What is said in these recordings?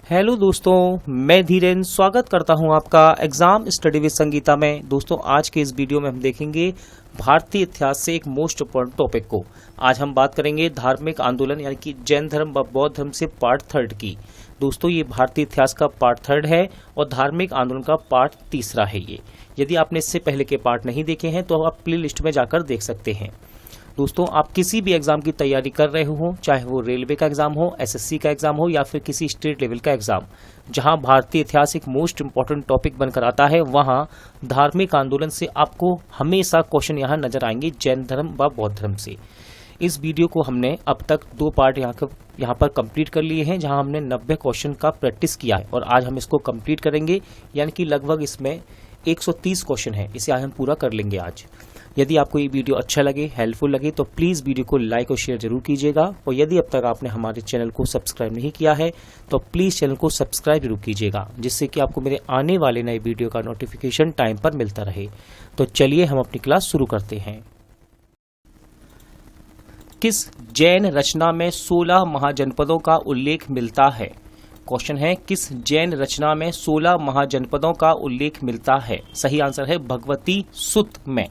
Hello दोस्तों, मैं धीरेन स्वागत करता हूं आपका एग्जाम स्टडी विद संगीता में। दोस्तों, आज के इस वीडियो में हम देखेंगे भारतीय इतिहास से एक मोस्ट इम्पोर्टेंट टॉपिक को। आज हम बात करेंगे धार्मिक आंदोलन यानी कि जैन धर्म व बौद्ध धर्म से पार्ट 3 की। दोस्तों, ये भारतीय इतिहास का पार्ट 3 है और धार्मिक आंदोलन का पार्ट 3 है ये। यदि आपने इससे पहले के पार्ट नहीं देखे हैं तो आप प्ले लिस्ट में जाकर देख सकते हैं। दोस्तों, आप किसी भी एग्जाम की तैयारी कर रहे हो, चाहे वो रेलवे का एग्जाम हो, एसएससी का एग्जाम हो या फिर किसी स्टेट लेवल का एग्जाम, जहां भारतीय इतिहास एक मोस्ट इंपॉर्टेंट टॉपिक बनकर आता है, वहां धार्मिक आंदोलन से आपको हमेशा क्वेश्चन यहां नजर आएंगे जैन धर्म व बौद्ध धर्म से। इस वीडियो को हमने अब तक 2 पार्ट यहाँ पर कंप्लीट कर लिए हैं, जहां हमने 90 क्वेश्चन का प्रैक्टिस किया है और आज हम इसको कंप्लीट करेंगे, यानी कि लगभग इसमें 130 क्वेश्चन है। इसे आज हम पूरा कर लेंगे आज। यदि आपको ये वीडियो अच्छा लगे, हेल्पफुल लगे, तो प्लीज़ वीडियो को लाइक और शेयर जरूर कीजिएगा। और यदि अब तक आपने हमारे चैनल को सब्सक्राइब नहीं किया है तो प्लीज़ चैनल को सब्सक्राइब जरूर कीजिएगा, जिससे कि आपको मेरे आने वाले नए वीडियो का नोटिफिकेशन टाइम पर मिलता रहे। तो चलिए हम अपनी क्लास शुरू करते हैं। किस जैन रचना में 16 महाजनपदों का उल्लेख मिलता है? क्वेश्चन है, किस जैन रचना में 16 महाजनपदों का उल्लेख मिलता है? सही आंसर है भगवती सुत्त में।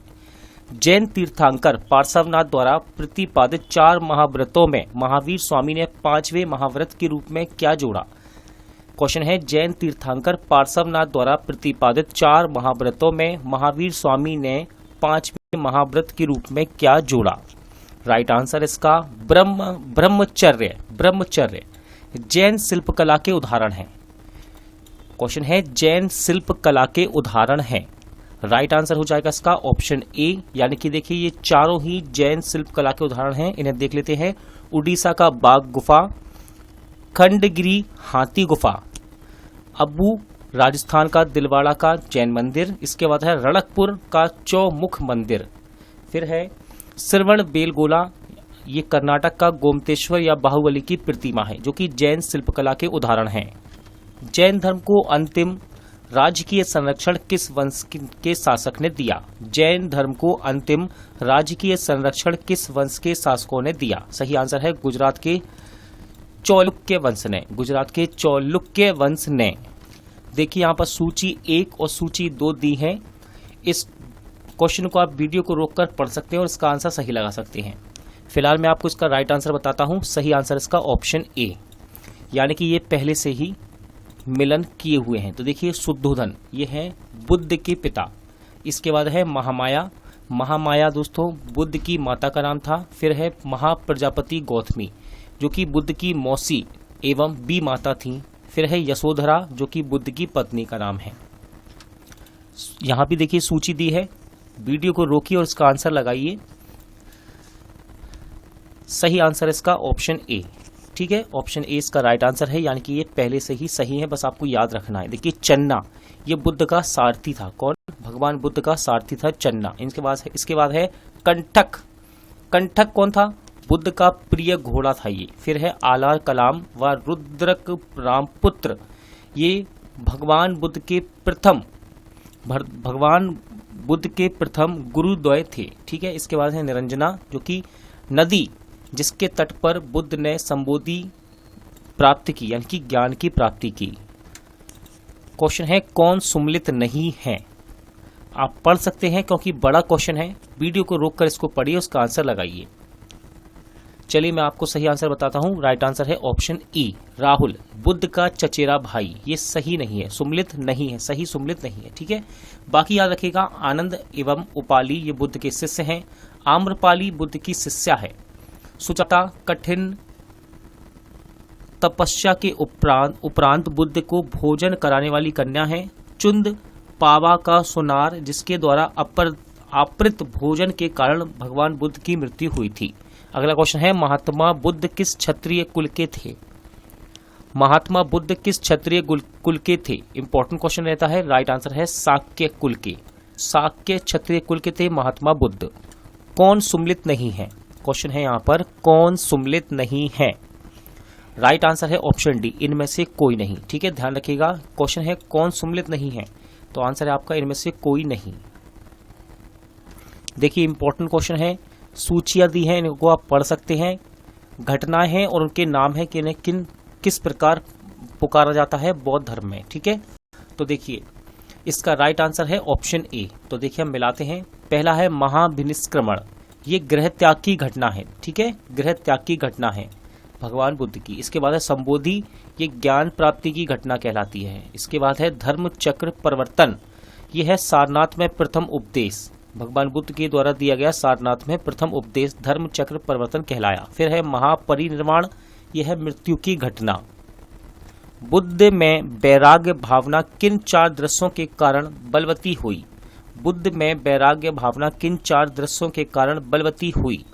जैन तीर्थंकर पार्श्वनाथ द्वारा प्रतिपादित 4 महाव्रतों में महावीर स्वामी ने 5वें महाव्रत के रूप में क्या जोड़ा? क्वेश्चन है, जैन तीर्थंकर पार्श्वनाथ द्वारा प्रतिपादित 4 महाव्रतों में महावीर स्वामी ने 5वें महाव्रत के रूप में क्या जोड़ा? राइट आंसर इसका ब्रह्मचर्य। जैन शिल्पकला के उदाहरण हैं। क्वेश्चन है, जैन शिल्पकला के उदाहरण हैं। राइट आंसर हो जाएगा इसका ऑप्शन ए, यानी कि देखिए ये चारों ही जैन शिल्पकला के उदाहरण हैं। इन्हें देख लेते हैं। उड़ीसा का बाघ गुफा, खंडगिरी हाथी गुफा, अब्बू राजस्थान का दिलवाड़ा का जैन मंदिर, इसके बाद है रणकपुर का चौमुख मंदिर, फिर है श्रवण बेलगोला, ये कर्नाटक का गोमतेश्वर या बाहुबली की प्रतिमा है, जो कि जैन शिल्पकला के उदाहरण हैं। जैन धर्म को अंतिम राजकीय संरक्षण किस वंश के शासक ने दिया? जैन धर्म को अंतिम राजकीय संरक्षण किस वंश के शासकों ने दिया? सही आंसर है गुजरात के चालुक्य वंश ने। देखिए यहाँ पर सूची 1 और सूची 2 दी है। इस क्वेश्चन को आप वीडियो को रोककर पढ़ सकते हैं और इसका आंसर सही लगा सकते हैं। फिलहाल मैं आपको इसका राइट आंसर बताता हूं। सही आंसर इसका ऑप्शन ए, यानी कि ये पहले से ही मिलन किए हुए हैं। तो देखिए, शुद्धोधन ये है बुद्ध के पिता, इसके बाद है महामाया दोस्तों बुद्ध की माता का नाम था। फिर है महाप्रजापति गौतमी, जो कि बुद्ध की मौसी एवं बी माता थी। फिर है यशोधरा, जो कि बुद्ध की पत्नी का नाम है। यहां भी देखिए सूची दी है, वीडियो को रोकिए और इसका आंसर लगाइए। सही आंसर इसका ऑप्शन ए, ठीक है, ऑप्शन ए इसका राइट आंसर है, यानी कि ये पहले से ही सही है, बस आपको याद रखना है। देखिए चन्ना, ये बुद्ध का सारथी था। कौन? भगवान बुद्ध का सारथी था चन्ना। इसके बाद है कंठक कौन था? बुद्ध का प्रिय घोड़ा था ये। फिर है आलार कलाम व रुद्रक रामपुत्र, ये भगवान बुद्ध के प्रथम गुरुद्वय थे, ठीक है। इसके बाद है निरंजना, जो कि नदी जिसके तट पर बुद्ध ने संबोधि प्राप्त की, यानी कि ज्ञान की प्राप्ति की। क्वेश्चन है, कौन सुम्मिलित नहीं है? आप पढ़ सकते हैं क्योंकि बड़ा क्वेश्चन है। वीडियो को रोककर इसको पढ़िए, उसका आंसर लगाइए। चलिए मैं आपको सही आंसर बताता हूं। राइट आंसर है ऑप्शन ई, राहुल, बुद्ध का चचेरा भाई। ये सही नहीं है, सुम्मिलित नहीं है, सही सुम्मिलित नहीं है, ठीक है। बाकी याद रखिएगा, आनंद एवं उपाली ये बुद्ध के शिष्य हैं। आम्रपाली बुद्ध की शिष्या है। सुजाता कठिन तपस्या के उपरांत बुद्ध को भोजन कराने वाली कन्या है। चुंद पावा का सुनार, जिसके द्वारा आपृत भोजन के कारण भगवान बुद्ध की मृत्यु हुई थी। अगला क्वेश्चन है, महात्मा बुद्ध किस क्षत्रिय कुल के थे? महात्मा बुद्ध किस क्षत्रिय कुल के थे? इंपॉर्टेंट क्वेश्चन रहता है। राइट आंसर है शाक्य कुल के। शाक्य क्षत्रिय कुल के थे महात्मा बुद्ध। कौन सुम्मिलित नहीं है? क्वेश्चन है यहाँ पर, कौन सुम्मिलित नहीं है? राइट आंसर है ऑप्शन डी, इनमें से कोई नहीं, ठीक है, ध्यान रखिएगा। क्वेश्चन है कौन सुम्मिलित नहीं है, तो आंसर है आपका इनमें से कोई नहीं। देखिए इंपॉर्टेंट क्वेश्चन है, सूचियां दी हैं, इनको आप पढ़ सकते हैं। घटनाएं हैं और उनके नाम है कि इन्हें किस प्रकार पुकारा जाता है बौद्ध धर्म में। ठीक है, तो देखिए इसका राइट आंसर है ऑप्शन ए। तो देखिए हम मिलाते हैं। पहला है महाभिनिष्क्रमण, ये गृह त्याग की घटना है। ठीक है, गृह त्याग की घटना है भगवान बुद्ध की। इसके बाद है संबोधि, ये ज्ञान प्राप्ति की घटना कहलाती है। इसके बाद है धर्म चक्र परिवर्तन, ये है सारनाथ में प्रथम उपदेश, भगवान बुद्ध के द्वारा दिया गया सारनाथ में प्रथम उपदेश धर्म चक्र परिवर्तन कहलाया। फिर है महापरिनिर्वाण, यह है मृत्यु की घटना। बुद्ध में वैराग्य भावना किन 4 दृश्यों के कारण बलवती हुई? बुद्ध में वैराग्य भावना किन 4 दृश्यों के कारण बलवती हुई?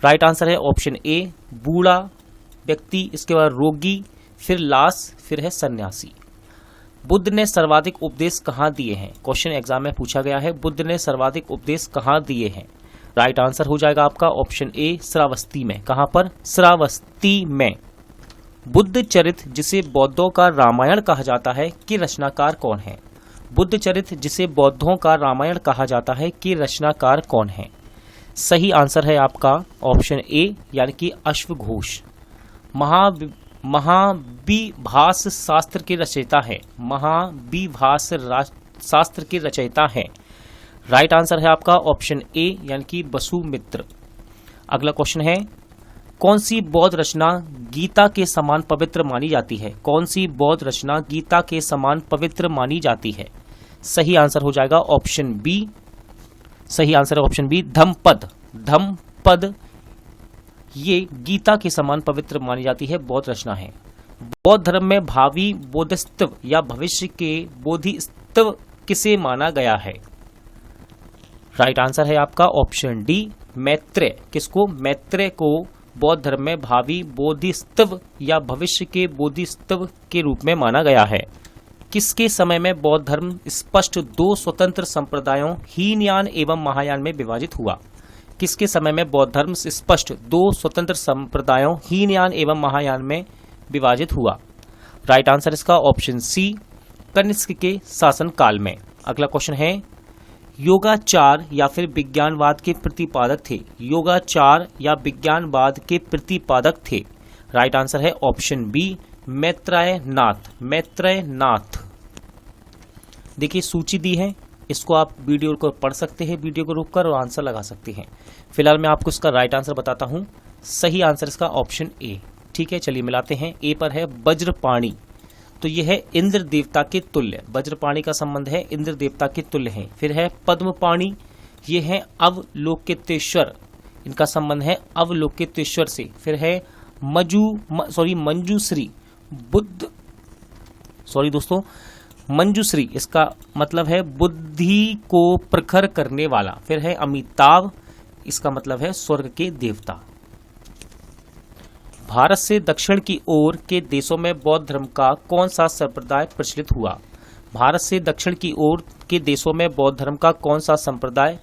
राइट आंसर है ऑप्शन ए, बूढ़ा व्यक्ति, इसके बाद रोगी, फिर लाश, फिर है सन्यासी। बुद्ध ने सर्वाधिक उपदेश कहाँ दिए हैं? क्वेश्चन एग्जाम में पूछा गया है, बुद्ध ने सर्वाधिक उपदेश कहाँ दिए हैं? राइट आंसर हो जाएगा आपका ऑप्शन ए, श्रावस्ती में। कहां पर? श्रावस्ती में। बुद्ध चरित जिसे बौद्धों का रामायण कहा जाता है कि रचनाकार कौन है? बुद्ध चरित जिसे बौद्धों का रामायण कहा जाता है कि रचनाकार कौन है? सही आंसर है आपका ऑप्शन ए, यानी कि अश्वघोष। महाविभास शास्त्र के रचयिता है, महाविभास शास्त्र के रचयिता है। राइट आंसर है आपका ऑप्शन ए, यानी कि वसुमित्र। अगला क्वेश्चन है, कौन सी बौद्ध रचना गीता के समान पवित्र मानी जाती है? कौन सी बौद्ध रचना गीता के समान पवित्र मानी जाती है? सही आंसर हो जाएगा ऑप्शन बी। सही आंसर है ऑप्शन बी, धम्मपद। धम्मपद ये गीता के समान पवित्र मानी जाती है बौद्ध रचना है। बौद्ध धर्म में भावी बोधिसत्व या भविष्य के बोधिसत्व किसे माना गया है? राइट आंसर है आपका ऑप्शन डी, मैत्रेय। किसको? मैत्रेय को बौद्ध धर्म में भावी बोधिसत्व या भविष्य के बोधिसत्व के रूप में माना गया है। किसके समय में बौद्ध धर्म स्पष्ट 2 स्वतंत्र संप्रदायों हीनयान एवं महायान में विभाजित हुआ? किसके समय में बौद्ध धर्म स्पष्ट 2 स्वतंत्र संप्रदायों हीनयान एवं महायान में विभाजित हुआ? राइट आंसर इसका ऑप्शन सी, कनिष्क के शासन काल में। अगला क्वेश्चन है, योगाचार या फिर विज्ञानवाद के प्रतिपादक थे? योगाचार या विज्ञानवाद के प्रतिपादक थे? राइट आंसर है ऑप्शन बी, मैत्रेयनाथ। मैत्रेयनाथ। देखिए सूची दी है, इसको आप वीडियो को पढ़ सकते हैं, वीडियो को रोककर, और आंसर लगा सकते हैं। फिलहाल मैं आपको इसका राइट आंसर बताता हूं। सही आंसर इसका ऑप्शन ए। ठीक है, चलिए मिलाते हैं। ए पर है वज्रपाणी, तो यह है इंद्र देवता के तुल्य। वज्रपाणी का संबंध है इंद्र देवता के तुल्य है। फिर है पद्मपाणी, ये है अवलोकितेश्वर, इनका संबंध है अवलोकितेश्वर से। फिर है मंजूश्री बुद्ध, सॉरी दोस्तों, मंजूश्री, इसका मतलब है बुद्धि को प्रखर करने वाला। फिर है अमिताभ, इसका मतलब है स्वर्ग के देवता। भारत से दक्षिण की ओर के देशों में बौद्ध धर्म का कौन सा संप्रदाय प्रचलित हुआ? भारत से दक्षिण की ओर के देशों में बौद्ध धर्म का कौन सा संप्रदाय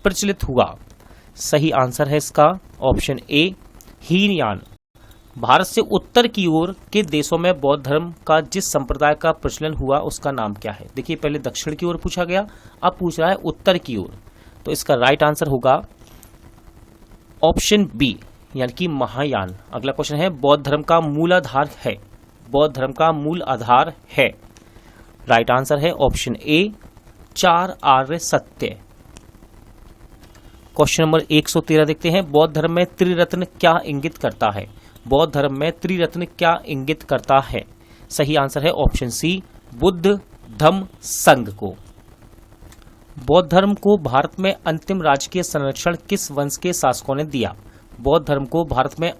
प्रचलित हुआ? सही आंसर है इसका ऑप्शन ए, हीनयान। भारत से उत्तर की ओर के देशों में बौद्ध धर्म का जिस संप्रदाय का प्रचलन हुआ उसका नाम क्या है? देखिए पहले दक्षिण की ओर पूछा गया, अब पूछ रहा है उत्तर की ओर, तो इसका राइट आंसर होगा ऑप्शन बी, यानी कि महायान। अगला क्वेश्चन है, बौद्ध धर्म का मूल आधार है? बौद्ध धर्म का मूल आधार है? राइट आंसर है ऑप्शन ए, 4 आर्य सत्य। क्वेश्चन नंबर 113 देखते हैं, बौद्ध धर्म में त्रिरत्न क्या इंगित करता है? बौद्ध धर्म में त्रिरत्न क्या इंगित करता है? सही आंसर है ऑप्शन सी, बुद्ध, धम्म, संघ को। बौद्ध धर्म को भारत में अंतिम राजकीय संरक्षण किस वंश के शासकों ने दिया? बौद्ध धर्म को भारत में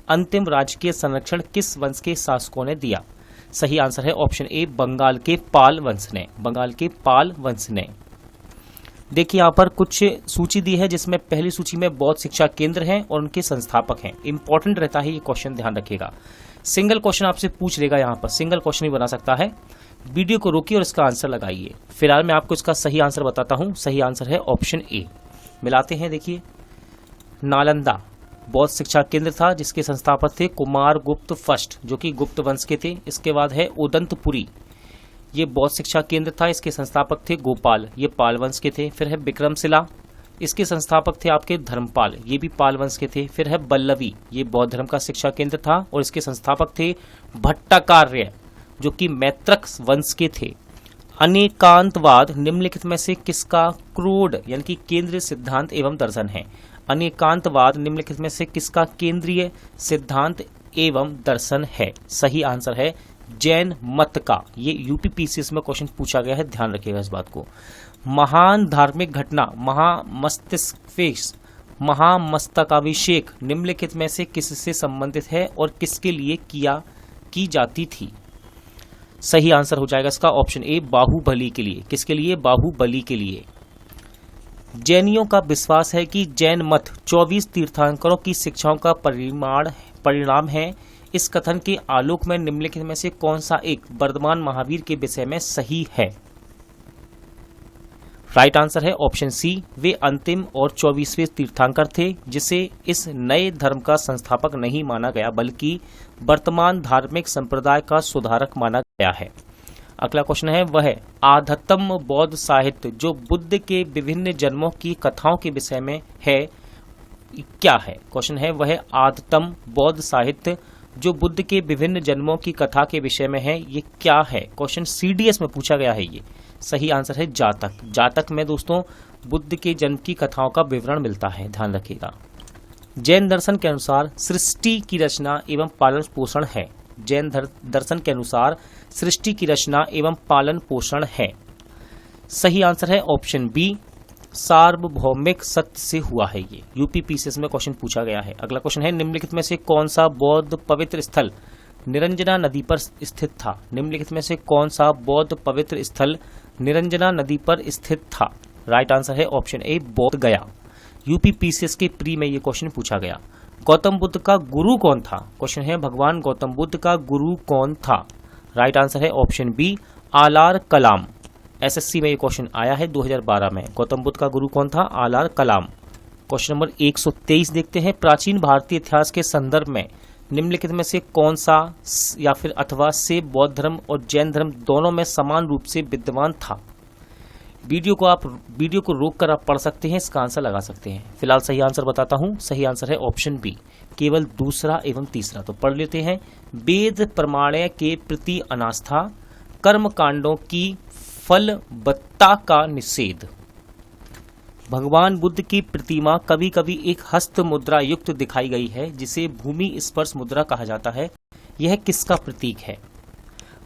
अंतिम राजकीय संरक्षण किस वंश के शासकों ने दिया? सही आंसर है ऑप्शन ए, बंगाल के पाल वंश ने। बंगाल के पाल वंश ने। देखिए यहाँ पर कुछ सूची दी है, जिसमें पहली सूची में बौद्ध शिक्षा केंद्र हैं और उनके संस्थापक हैं। इंपॉर्टेंट रहता है ये क्वेश्चन, ध्यान रखिएगा। सिंगल क्वेश्चन आपसे पूछ लेगा, यहाँ पर सिंगल क्वेश्चन ही बना सकता है। वीडियो को रोकिए और इसका आंसर लगाइए। फिलहाल मैं आपको इसका सही आंसर बताता हूँ। सही आंसर है ऑप्शन ए। मिलाते हैं, देखिए नालंदा बौद्ध शिक्षा केंद्र था, जिसके संस्थापक थे कुमार गुप्त फर्स्ट, जो कि गुप्त वंश के थे। इसके बाद है उदंतपुरी, ये बौद्ध शिक्षा केंद्र था, इसके संस्थापक थे गोपाल, ये पाल वंश के थे। फिर है विक्रमशिला, इसके संस्थापक थे आपके धर्मपाल, ये भी पाल वंश के थे। फिर है बल्लवी, ये बौद्ध धर्म का शिक्षा केंद्र था और इसके संस्थापक थे भट्टाचार्य, जो कि मैत्रक वंश के थे। अनेकांतवाद निम्नलिखित में से किसका क्रोड यानी कि केंद्रीय सिद्धांत एवं दर्शन है? अनेकांतवाद निम्नलिखित में से किसका केंद्रीय सिद्धांत एवं दर्शन है? सही आंसर है जैन मत का। ये यूपीपीसीएस में क्वेश्चन पूछा गया है, ध्यान रखिएगा इस बात को। महान धार्मिक घटना महामस्तकाभिषेक निम्नलिखित में से किससे संबंधित है और किसके लिए की जाती थी? सही आंसर हो जाएगा इसका ऑप्शन ए, बाहुबली के लिए। किसके लिए? बाहुबली के लिए। जैनियों का विश्वास है कि जैन मत 24 तीर्थंकरों की शिक्षाओं का परिणाम है। इस कथन के आलोक में निम्नलिखित में से कौन सा एक वर्धमान महावीर के विषय में सही है? राइट आंसर है ऑप्शन सी, वे अंतिम और 24वें तीर्थंकर थे, जिसे इस नए धर्म का संस्थापक नहीं माना गया बल्कि वर्तमान धार्मिक संप्रदाय का सुधारक माना गया है। अगला क्वेश्चन है वह आध्यात्म बौद्ध साहित्य जो बुद्ध के विभिन्न जन्मों की कथाओं के विषय में है, क्या है? क्वेश्चन है वह आध्यात्म बौद्ध साहित्य जो बुद्ध के विभिन्न जन्मों की कथा के विषय में है, ये क्या है? क्वेश्चन सीडीएस में पूछा गया है ये। सही आंसर है जातक। जातक में दोस्तों बुद्ध के जन्म की कथाओं का विवरण मिलता है, ध्यान रखिएगा। जैन दर्शन के अनुसार सृष्टि की रचना एवं पालन पोषण है। जैन दर्शन के अनुसार सृष्टि की रचना एवं पालन पोषण है। सही आंसर है ऑप्शन बी, सार्वभौमिक सत्य से हुआ है। ये यूपीपीसीएस में क्वेश्चन पूछा गया है। अगला क्वेश्चन है निम्नलिखित में से कौन सा बौद्ध पवित्र स्थल निरंजना नदी पर स्थित था? निम्नलिखित में से कौन सा बौद्ध पवित्र स्थल निरंजना नदी पर स्थित था? राइट आंसर है ऑप्शन ए, बोध गया। यूपीपीसीएस के प्री में ये क्वेश्चन पूछा गया। गौतम बुद्ध का गुरु कौन था? क्वेश्चन है भगवान गौतम बुद्ध का गुरु कौन था? राइट आंसर है ऑप्शन बी, आलार कलाम। एसएससी में ये क्वेश्चन आया है 2012 में। गौतम बुद्ध का गुरु कौन था? आलार कलाम। क्वेश्चन नंबर 123 देखते हैं। प्राचीन भारतीय इतिहास के संदर्भ में निम्नलिखित में से कौन सा या फिर अथवा से बौद्ध धर्म और जैन धर्म दोनों में समान रूप से विद्यमान था? वीडियो को रोककर आप पढ़ सकते हैं, इसका आंसर लगा सकते हैं। फिलहाल सही आंसर बताता हूं। सही आंसर है ऑप्शन बी, केवल दूसरा एवं तीसरा। तो पढ़ लेते हैं। वेद प्रमाण के प्रति अनास्था, कर्म कांडों की फलवत्ता का निषेध। भगवान बुद्ध की प्रतिमा कभी कभी एक हस्त मुद्रा युक्त दिखाई गई है, जिसे भूमि स्पर्श मुद्रा कहा जाता है। यह किसका प्रतीक है?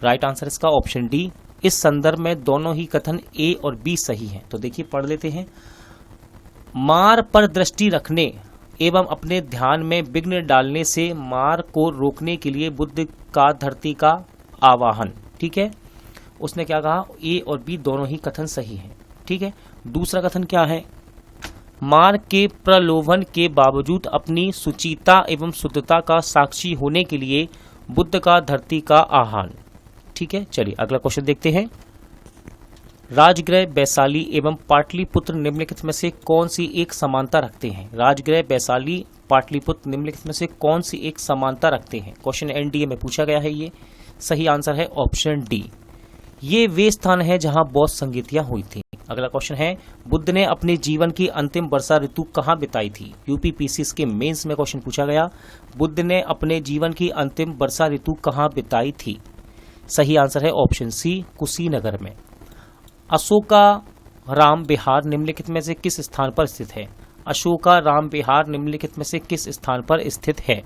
राइट आंसर इसका ऑप्शन डी। इस संदर्भ में दोनों ही कथन ए और बी सही हैं। तो देखिए पढ़ लेते हैं। मार पर दृष्टि रखने एवं अपने ध्यान में विघ्न डालने से मार को रोकने के लिए बुद्ध का धरती का आवाहन। ठीक है, उसने क्या कहा? ए और बी दोनों ही कथन सही हैं। ठीक है, दूसरा कथन क्या है? मार के प्रलोभन के बावजूद अपनी सुचिता एवं शुद्धता का साक्षी होने के लिए बुद्ध का धरती का आह्वान। ठीक है, चलिए अगला क्वेश्चन देखते हैं। राजगृह वैशाली एवं पाटलिपुत्र निम्नलिखित में से कौन सी एक समानता रखते हैं? राजगृह वैशाली पाटलिपुत्र निम्नलिखित में से कौन सी एक समानता रखते हैं? क्वेश्चन एनडीए में पूछा गया है ये। सही आंसर है ऑप्शन डी, ये वे स्थान है जहां बौद्ध संगीतियां हुई थी। अगला क्वेश्चन है, बुद्ध ने अपने जीवन की अंतिम वर्षा ऋतु कहां बिताई थी? यूपीपीसीएस के मेंस में क्वेश्चन पूछा गया। बुद्ध ने अपने जीवन की अंतिम वर्षा ऋतु कहां बिताई थी? सही आंसर है ऑप्शन सी, कुशीनगर में। अशोका राम विहार निम्नलिखित में से किस स्थान पर स्थित है? अशोका राम विहार निम्नलिखित में से किस स्थान पर स्थित है?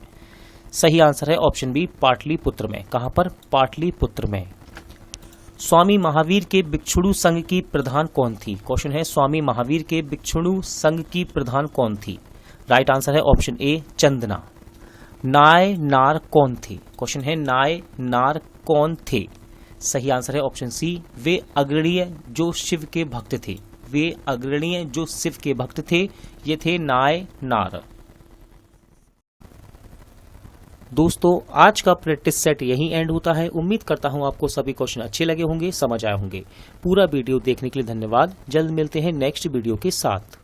सही आंसर है ऑप्शन बी, पाटलिपुत्र में। कहां पर? पाटलिपुत्र में। स्वामी महावीर के भिक्षुणु संघ की प्रधान कौन थी? क्वेश्चन है, स्वामी महावीर के भिक्षुणु संघ की प्रधान कौन थी? राइट आंसर है ऑप्शन ए, चंदना। नाय नार कौन थे? क्वेश्चन है, नाय नार कौन थे? सही आंसर है ऑप्शन सी, वे अग्रणीय जो शिव के भक्त थे। वे अग्रणीय जो शिव के भक्त थे, ये थे नाय नार। दोस्तों आज का प्रैक्टिस सेट यहीं एंड होता है। उम्मीद करता हूं आपको सभी क्वेश्चन अच्छे लगे होंगे, समझ आए होंगे। पूरा वीडियो देखने के लिए धन्यवाद। जल्द मिलते हैं नेक्स्ट वीडियो के साथ।